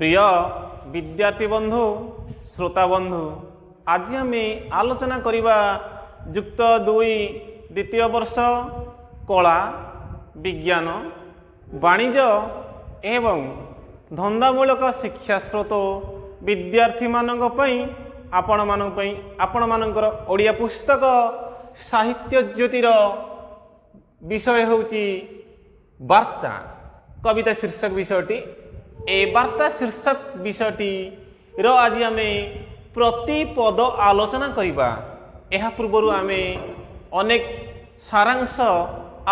प्रिय विद्यार्थी बंधु श्रोता बंधु आज आम आलोचना करवा युक्त 2 द्वितीय वर्ष कला विज्ञान वाणिज्य एवं धंदामूलक शिक्षा स्रोत विद्यार्थी मानक पई आपण मानकर ओडिया पुस्तक साहित्य ज्योतिर विषय होची वार्ता कविता शीर्षक विषयटी ए वार्ता शीर्षक विषयटी रो आज आम प्रतिपद आलोचना करिबा। एहा पूर्व आम अनेक सारांश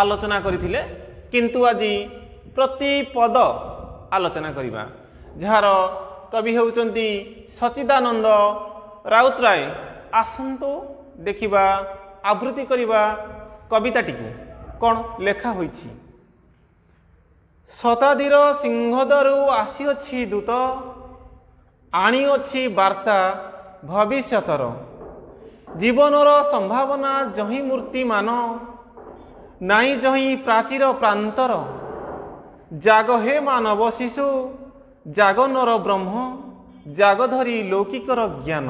आलोचना करथिले किंतु आज प्रतिपद आलोचना करिबा जार कवि होउचंती सच्चिदानंद राउतराय। आसंतो देखिबा आवृत्ति करिबा कविताटी कौन लेखा होइछि। शताब्दीर सिंहद्वारू आसीअछि दूत आनिअछि वार्ता भविष्यतर जीवनर संभावना जही मूर्तिमान नाई जही प्राचीर प्रांतर जाग हे मानव शिशु जाग नर ब्रह्म जाग धरी लौकिकर ज्ञान।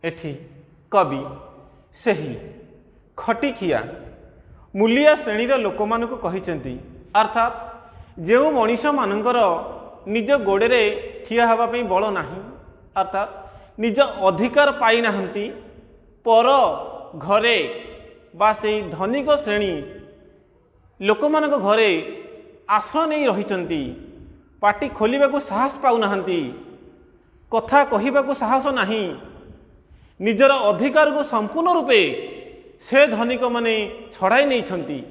एठी कवि सही खटिखिया मूलिया श्रेणीर लोक मानक कहिसेंती अर्थात जो मनीष मानकर निज गोड़े ठिया हवा पई बल नाही अर्थात निज अधिकार पाई नाहंती पर घरे बा से धनिक श्रेणी लोक मानक घरे आश्रय नहीं रहिचंती पाटी खोलिबाकू साहस पाउ नाहंती कथा कहिबाकू साहस नाही निजर अधिकार को संपूर्ण रूपे से धनिक माने छड़ाई नहीं छंती।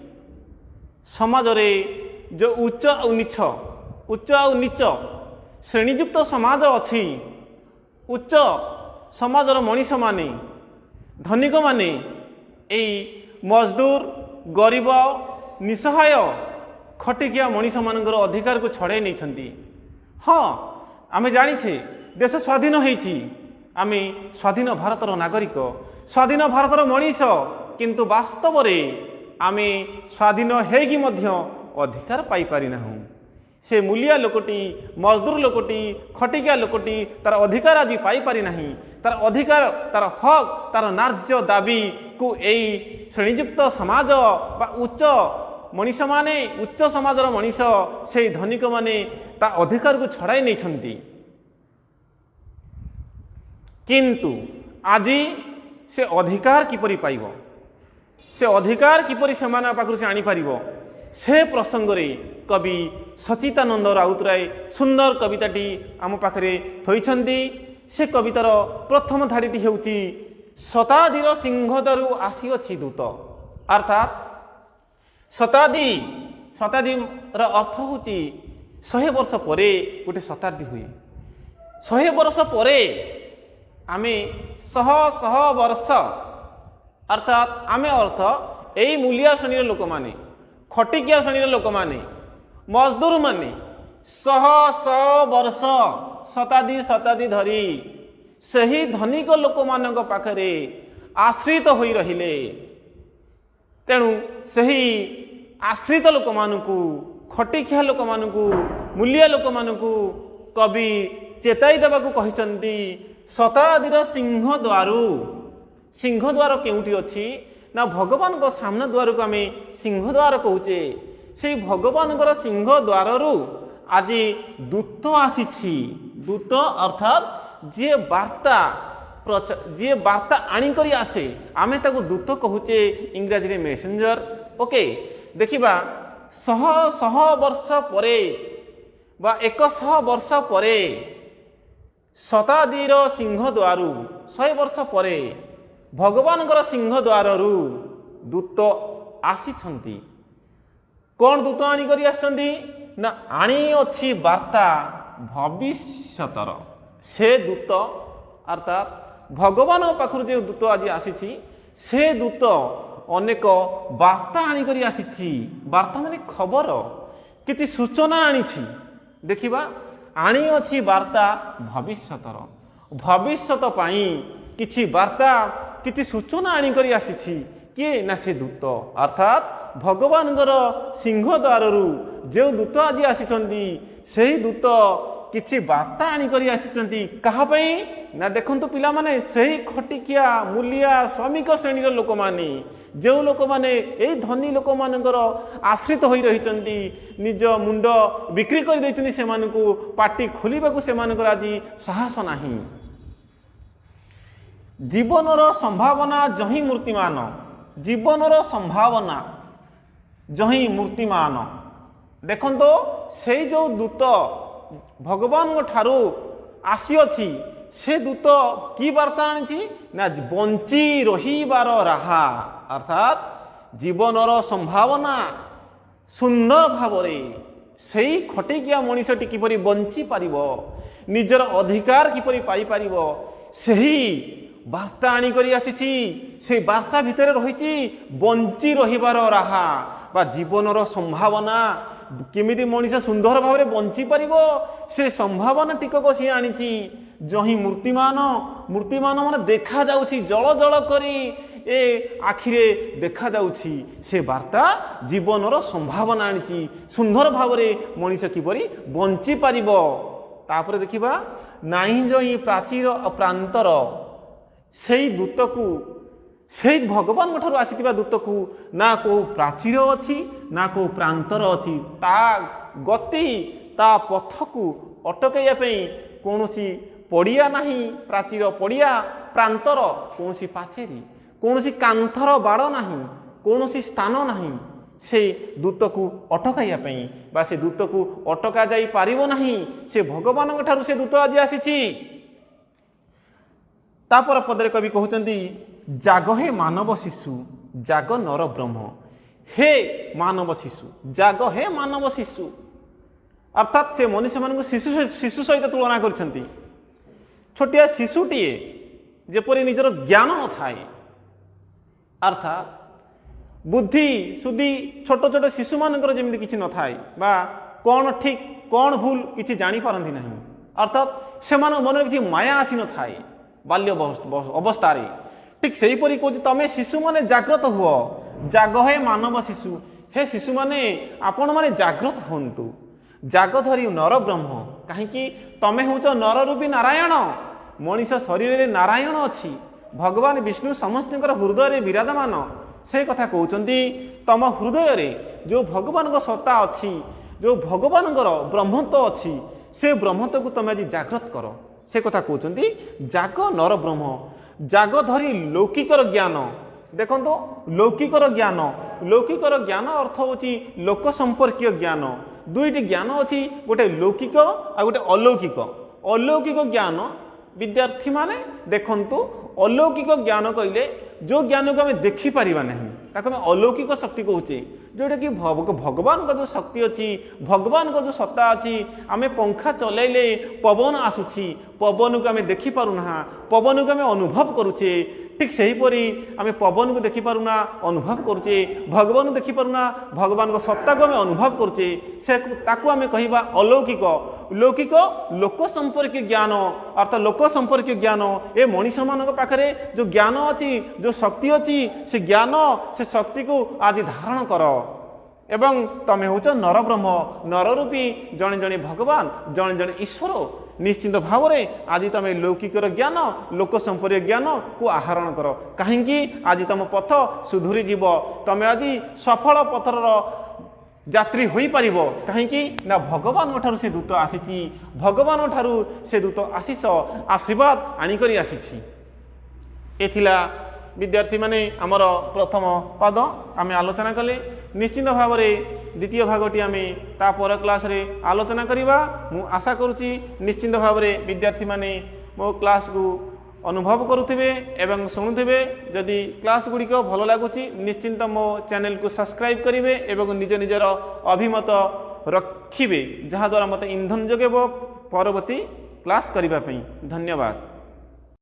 समाज रे जो उच्च और नीच श्रेणीयुक्त समाज अच्छी उच्च समाजर मनीष माने धनिक माने एई मजदूर गरीब निसहाय खटिकिया मनीष मानकर अधिकार को छड़ाई नहीं छंती। हाँ आमे जानिछे देश स्वाधीन होईछि आमे स्वाधीन भारतर नागरिक स्वाधीन भारतर मनीष किंतु वास्तव रे आमे स्वाधीन हेगी मध्य अधिकार पाई पारि नाहु। से मूलिया लोकटी मजदूर लोकटी खटिकिया लोकटी तार अधिकार आज पाई पारि नाही तार अधिकार तार हक तार नार्य दाबी को एई श्रेणीयुक्त समाज बा उच्च मनीष माने उच्च समाजर मनीष से धनिक माने ता अधिकार को छड़ाई नहीं छंती। किंतु आज से अधिकार किपरि पाइबो से अधिकार किपरि सेमाना पाखरु से आनी पारिबो से प्रसंग रे कवि सच्चिदानंद राउतराय सुंदर कविताटी आम पाखरे थोइछंती। से कवितार प्रथम धाड़ीटी हेउची शताब्दीर सिंहद्वारू आसीअछि दूत अर्थात शताब्दीर अर्थ होची 100 वर्ष परे गोटे शताब्दी हुए 100 वर्ष परे आमे शह वर्ष अर्थात आमे अर्थ एई मूलिया श्रेणीर लोक माने खटिकिया श्रेणीर लोक माने मजदूर माने शह वर्ष शताब्दी धरी सही धनिक लोक मानक पाखरे आश्रित होई रहिले। तेणु सही आश्रित लोक मानकू खटिकिया लोक मानकू मूलिया लोक मानकू कवि चेताई देबाकू कहिसंती शताब्दीर सिंहद्वार केउटी अछि ना भगवान को सामने द्वार को आम सिंहद्वार कहूचे से भगवान सिंहद्वार आज दूत आसी दूत अर्थात जी वार्ता आनिकरी आसे आमे ताको दूत कहूचे इंग्राजी रे मेसेंजर। ओके देखिबा शह वर्ष परे बा 100 वर्ष परे शताब्दीर सिंहद्वारू 100 वर्ष परे भगवान सिंहद्वारू दूत आसी कौन दूत आनी करी आछंती ना आनी अछि वार्ता भविष्यतर से दूत अर्थात भगवान पाखरु जे दूत आज आसी से दूत अनेक वार्ता आनी करी आसी वार्ता माने खबर किछि सूचना आनी देखिबा आनी अछि वार्ता भविष्यतर भविष्यत पाई किछि वार्ता किछि सूचना आनी करी आसी किए ना से दूत अर्थात ଭଗବାନଙ୍କର ସିଂହ ଦ୍ୱାରରୁ ଯେଉଁ ଦୂତ ଆଜି ଆସିଛନ୍ତି ସେହି ଦୂତ କିଛି ବାର୍ତ୍ତା ଆଣିକରି ଆସିଛନ୍ତି କାହା ପାଇଁ ନା ଦେଖନ୍ତୁ ପିଲାମାନେ, ସେହି ଖଟିକିଆ ମୂଲିଆ ଶ୍ରମିକ ଶ୍ରେଣୀର ଲୋକମାନେ, ଯେଉଁ ଲୋକମାନେ ଏଇ ଧନୀ ଲୋକମାନଙ୍କର ଆଶ୍ରିତ ହୋଇ ରହିଛନ୍ତି, ନିଜ ମୁଣ୍ଡ ବିକ୍ରି କରିଦେଇଛନ୍ତି, ସେମାନଙ୍କୁ ପାଟି ଖୋଲିବାକୁ ସେମାନଙ୍କର ଆଜି ସାହସ ନାହିଁ। ଜୀବନର ସମ୍ଭାବନା ଯହିଁ ମୂର୍ତ୍ତିମାନ, ଜୀବନର ସମ୍ଭାବନା ଯହିଁ ମୂର୍ତ୍ତିମାନ। ଦେଖନ୍ତୁ ସେଇ ଯେଉଁ ଦୂତ ଭଗବାନଙ୍କ ଠାରୁ ଆସିଅଛି, ସେ ଦୂତ କି ବାର୍ତ୍ତା ଆଣିଛି ନା ବଞ୍ଚି ରହିବାର ରାହା, ଅର୍ଥାତ୍ ଜୀବନର ସମ୍ଭାବନା ସୁନ୍ଦର ଭାବରେ ସେଇ ଖଟିକିଆ ମଣିଷଟି କିପରି ବଞ୍ଚିପାରିବ, ନିଜର ଅଧିକାର କିପରି ପାଇପାରିବ, ସେହି ବାର୍ତ୍ତା ଆଣିକରି ଆସିଛି। ସେ ବାର୍ତ୍ତା ଭିତରେ ରହିଛି ବଞ୍ଚି ରହିବାର ରାହା ବା ଜୀବନର ସମ୍ଭାବନା। କେମିତି ମଣିଷ ସୁନ୍ଦର ଭାବରେ ବଞ୍ଚିପାରିବ ସେ ସମ୍ଭାବନା ଟିକକ ସିଏ ଆଣିଛି। ଯହିଁ ମୂର୍ତ୍ତିମାନ, ମୂର୍ତ୍ତିମାନ ମାନେ ଦେଖାଯାଉଛି, ଜଳ ଜଳ କରି ଏ ଆଖିରେ ଦେଖାଯାଉଛି, ସେ ବାର୍ତ୍ତା ଜୀବନର ସମ୍ଭାବନା ଆଣିଛି। ସୁନ୍ଦର ଭାବରେ ମଣିଷ କିପରି ବଞ୍ଚିପାରିବ। ତାପରେ ଦେଖିବା, ନାହିଁ ଯହିଁ ପ୍ରାଚୀର ପ୍ରାନ୍ତର, ସେଇ ଦୂତକୁ, ସେଇ ଭଗବାନଙ୍କ ଠାରୁ ଆସିଥିବା ଦୂତକୁ ନା କେଉଁ ପ୍ରାଚୀର ଅଛି ନା କେଉଁ ପ୍ରାନ୍ତର ଅଛି, ତା ଗତି ତା ପଥକୁ ଅଟକାଇବା ପାଇଁ କୌଣସି ପଡ଼ିଆ ନାହିଁ, ପ୍ରାଚୀର ପଡ଼ିଆ, ପ୍ରାନ୍ତର କୌଣସି ପାଚେରୀ, କୌଣସି କାନ୍ଥର ବାଡ଼ ନାହିଁ, କୌଣସି ସ୍ଥାନ ନାହିଁ ସେ ଦୂତକୁ ଅଟକାଇବା ପାଇଁ ବା ସେ ଦୂତକୁ ଅଟକା ଯାଇପାରିବ ନାହିଁ। ସେ ଭଗବାନଙ୍କ ଠାରୁ ସେ ଦୂତ ଆଜି ଆସିଛି। ତାପର ପଦରେ କବି କହୁଛନ୍ତି, ଜାଗ ହେ ମାନବ ଶିଶୁ, ଜାଗ ନର ବ୍ରହ୍ମ। ହେ ମାନବ ଶିଶୁ, ଜାଗ ହେ ମାନବ ଶିଶୁ, ଅର୍ଥାତ୍ ସେ ମନୁଷ୍ୟମାନଙ୍କୁ ଶିଶୁ ସହିତ ତୁଳନା କରିଛନ୍ତି। ଛୋଟିଆ ଶିଶୁଟିଏ ଯେପରି ନିଜର ଜ୍ଞାନ ନଥାଏ, ଅର୍ଥାତ୍ ବୁଦ୍ଧି ସୁଦ୍ଧି ଛୋଟ ଛୋଟ ଶିଶୁମାନଙ୍କର ଯେମିତି କିଛି ନଥାଏ ବା କ'ଣ ଠିକ୍ କ'ଣ ଭୁଲ କିଛି ଜାଣିପାରନ୍ତି ନାହିଁ, ଅର୍ଥାତ୍ ସେମାନଙ୍କ ମନରେ କିଛି ମାୟା ଆସିନଥାଏ ବାଲ୍ୟ ଅବସ୍ଥାରେ। ଠିକ୍ ସେହିପରି କହୁଛି, ତମେ ଶିଶୁମାନେ ଜାଗ୍ରତ ହୁଅ, ଜାଗ ହେ ମାନବ ଶିଶୁ। ହେ ଶିଶୁମାନେ ଆପଣମାନେ ଜାଗ୍ରତ ହୁଅନ୍ତୁ, ଜାଗ ଧରି ନର ବ୍ରହ୍ମ। କାହିଁକି? ତମେ ହେଉଛ ନରରୂପୀ ନାରାୟଣ। ମଣିଷ ଶରୀରରେ ନାରାୟଣ ଅଛି, ଭଗବାନ ବିଷ୍ଣୁ ସମସ୍ତଙ୍କର ହୃଦୟରେ ବିରାଜମାନ। ସେ କଥା କହୁଛନ୍ତି, ତମ ହୃଦୟରେ ଯେଉଁ ଭଗବାନଙ୍କ ସତ୍ତା ଅଛି, ଯେଉଁ ଭଗବାନଙ୍କର ବ୍ରହ୍ମତ୍ୱ ଅଛି, ସେ ବ୍ରହ୍ମତ୍ୱକୁ ତମେ ଆଜି ଜାଗ୍ରତ କର। ସେ କଥା କହୁଛନ୍ତି, ଜାଗ ନର ବ୍ରହ୍ମ। ଜାଗ ଧରି ଲୌକିକର ଜ୍ଞାନ। ଦେଖନ୍ତୁ, ଲୌକିକର ଜ୍ଞାନ, ଲୌକିକର ଜ୍ଞାନ ଅର୍ଥ ହେଉଛି ଲୋକ ସମ୍ପର୍କୀୟ ଜ୍ଞାନ। ଦୁଇଟି ଜ୍ଞାନ ଅଛି, ଗୋଟେ ଲୌକିକ ଆଉ ଗୋଟେ ଅଲୌକିକ। ଅଲୌକିକ ଜ୍ଞାନ ବିଦ୍ୟାର୍ଥୀମାନେ ଦେଖନ୍ତୁ, ଅଲୌକିକ ଜ୍ଞାନ କହିଲେ ଯେଉଁ ଜ୍ଞାନକୁ ଆମେ ଦେଖିପାରିବା ନାହିଁ ତାକୁ ଆମେ ଅଲୌକିକ ଶକ୍ତି କହୁଛେ। ଯେଉଁଟାକି ଭଗବାନଙ୍କ ଯେଉଁ ଶକ୍ତି ଅଛି, ଭଗବାନଙ୍କ ଯେଉଁ ସତ୍ତା ଅଛି, ଆମେ ପଙ୍ଖା ଚଲାଇଲେ ପବନ ଆସୁଛି, ପବନକୁ ଆମେ ଦେଖିପାରୁନାହା, ପବନକୁ ଆମେ ଅନୁଭବ କରୁଛେ। ଠିକ୍ ସେହିପରି ଆମେ ପବନକୁ ଦେଖିପାରୁନା, ଅନୁଭବ କରୁଛେ, ଭଗବାନଙ୍କୁ ଦେଖିପାରୁନା, ଭଗବାନଙ୍କ ସତ୍ତାକୁ ଆମେ ଅନୁଭବ କରୁଛେ। ତାକୁ ଆମେ କହିବା ଅଲୌକିକ। ଲୌକିକ ଲୋକ ସମ୍ପର୍କୀୟ ଜ୍ଞାନ, ଅର୍ଥାତ୍ ଲୋକ ସମ୍ପର୍କୀୟ ଜ୍ଞାନ। ଏ ମଣିଷମାନଙ୍କ ପାଖରେ ଯେଉଁ ଜ୍ଞାନ ଅଛି, ଯେଉଁ ଶକ୍ତି ଅଛି, ସେ ଜ୍ଞାନ, ସେ ଶକ୍ତିକୁ ଆଜି ଧାରଣ କର। ଏବଂ ତମେ ହେଉଛ ନରବ୍ରହ୍ମ, ନରରୂପୀ ଜଣେ ଜଣେ ଭଗବାନ, ଜଣେ ଜଣେ ଈଶ୍ୱର। ନିଶ୍ଚିନ୍ତ ଭାବରେ ଆଜି ତମେ ଲୌକିକର ଜ୍ଞାନ, ଲୋକ ସମ୍ପର୍କୀୟ ଜ୍ଞାନକୁ ଆହରଣ କର। କାହିଁକି? ଆଜି ତମ ପଥ ସୁଧୁରି ଯିବ, ତମେ ଆଜି ସଫଳ ପଥର ଯାତ୍ରୀ ହୋଇପାରିବ। କାହିଁକି ନା ଭଗବାନଙ୍କ ଠାରୁ ସେ ଦୂତ ଆସିଛି, ଭଗବାନଙ୍କ ଠାରୁ ସେ ଦୂତ ଆଶୀର୍ବାଦ ଆଣିକରି ଆସିଛି। ଏ ଥିଲା ବିଦ୍ୟାର୍ଥୀମାନେ ଆମର ପ୍ରଥମ ପାଦ ଆମେ ଆଲୋଚନା କଲେ। ନିଶ୍ଚିନ୍ତ ଭାବରେ ଦ୍ୱିତୀୟ ଭାଗଟି ଆମେ ତା ପର କ୍ଲାସ୍ରେ ଆଲୋଚନା କରିବା। ମୁଁ ଆଶା କରୁଛି ନିଶ୍ଚିନ୍ତ ଭାବରେ ବିଦ୍ୟାର୍ଥୀମାନେ ମୋ କ୍ଲାସ୍କୁ ଅନୁଭବ କରୁଥିବେ ଏବଂ ଶୁଣୁଥିବେ। ଯଦି କ୍ଲାସ୍ ଗୁଡ଼ିକ ଭଲ ଲାଗୁଛି ନିଶ୍ଚିନ୍ତ ମୋ ଚ୍ୟାନେଲକୁ ସବସ୍କ୍ରାଇବ୍ କରିବେ ଏବଂ ନିଜ ନିଜର ଅଭିମତ ରଖିବେ, ଯାହାଦ୍ୱାରା ମୋତେ ଇନ୍ଧନ ଯୋଗାଇବ ପରବର୍ତ୍ତୀ କ୍ଲାସ୍ କରିବା ପାଇଁ। ଧନ୍ୟବାଦ।